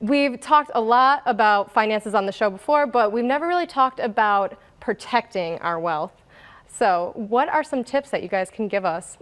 We've talked a lot about finances on the show before, but we've never really talked about protecting our wealth. So what are some tips that you guys can give us?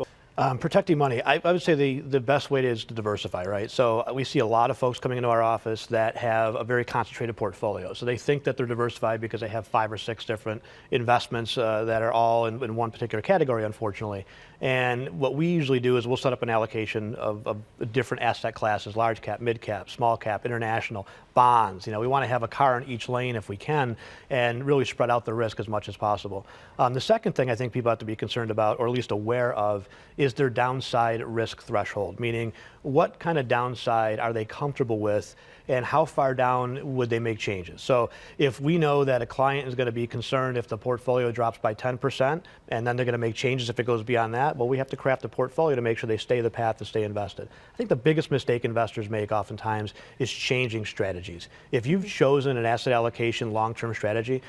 Protecting money, I would say the best way is to diversify, right? So we see a lot of folks coming into our office that have a very concentrated portfolio. So they think that they're diversified because they have 5 or 6 different investments that are all in one particular category, unfortunately. And what we usually do is we'll set up an allocation of different asset classes: large cap, mid cap, small cap, international, bonds. We want to have a car in each lane if we can, and really spread out the risk as much as possible. The second thing I think people have to be concerned about, or at least aware of, is their downside risk threshold, meaning what kind of downside are they comfortable with and how far down would they make changes. So if we know that a client is going to be concerned if the portfolio drops by 10% and then they're going to make changes if it goes beyond that, well, we have to craft a portfolio to make sure they stay the path to stay invested. I think the biggest mistake investors make oftentimes is changing strategies. If you've chosen an asset allocation long-term strategy,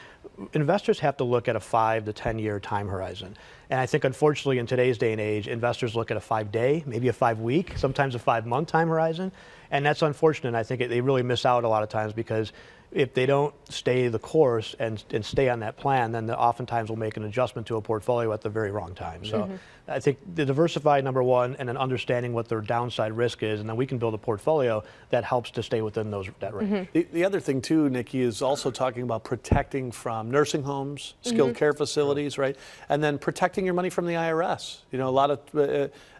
investors have to look at a 5 to 10-year time horizon. And I think, unfortunately, in today's day and age, investors look at a 5-day, maybe a 5-week, sometimes a 5-month time horizon. And that's unfortunate. And I think they really miss out a lot of times, because if they don't stay the course and stay on that plan, then they oftentimes will make an adjustment to a portfolio at the very wrong time. So I think the diversified, number one, and then understanding what their downside risk is, and then we can build a portfolio that helps to stay within that range. The other thing too, Nikki, is also talking about protecting from nursing homes, skilled care facilities, right? And then protecting your money from the IRS.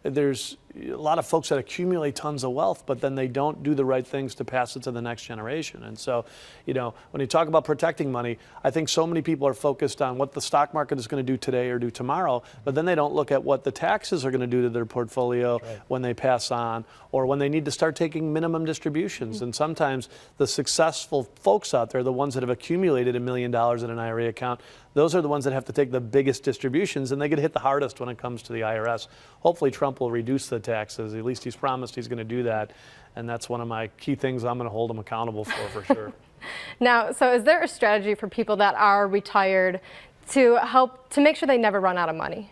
There's a lot of folks that accumulate tons of wealth, but then they don't do the right things to pass it to the next generation. And so, when you talk about protecting money, I think so many people are focused on what the stock market is going to do today or do tomorrow, but then they don't look at what the taxes are going to do to their portfolio when they pass on, or when they need to start taking minimum distributions. And sometimes the successful folks out there, the ones that have accumulated $1 million in an IRA account, those are the ones that have to take the biggest distributions, and they get hit the hardest when it comes to the IRS. Hopefully Trump will reduce the taxes. At least he's promised he's going to do that. And that's one of my key things I'm going to hold him accountable for sure. Now, so is there a strategy for people that are retired to help to make sure they never run out of money?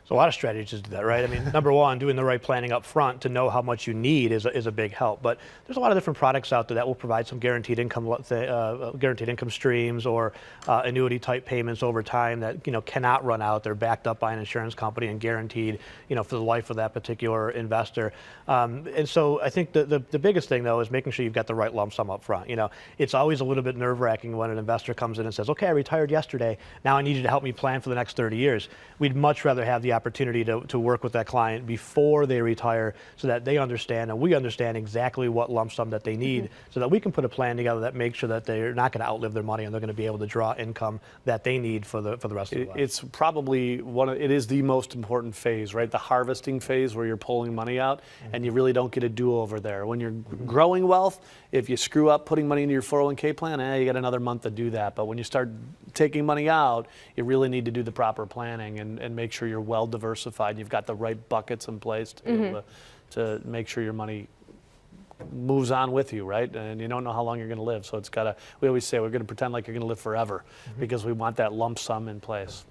So a lot of strategies to do that, right? I mean, number one, doing the right planning up front to know how much you need is a big help. But there's a lot of different products out there that will provide some guaranteed income streams, or annuity type payments over time that cannot run out. They're backed up by an insurance company and guaranteed for the life of that particular investor. And so I think the biggest thing though is making sure you've got the right lump sum up front. It's always a little bit nerve-wracking when an investor comes in and says, "Okay, I retired yesterday. Now I need you to help me plan for the next 30 years." We'd much rather have the opportunity to work with that client before they retire, so that they understand and we understand exactly what lump sum that they need, so that we can put a plan together that makes sure that they're not going to outlive their money and they're going to be able to draw income that they need for the rest of their life. It's probably it is the most important phase, right? The harvesting phase, where you're pulling money out and you really don't get a do-over there. When you're growing wealth, if you screw up putting money into your 401k plan, you got another month to do that. But when you start taking money out, you really need to do the proper planning and make sure you're well diversified. You've got the right buckets in place to be able to make sure your money moves on with you, right? And you don't know how long you're going to live. So we always say we're going to pretend like you're going to live forever, because we want that lump sum in place.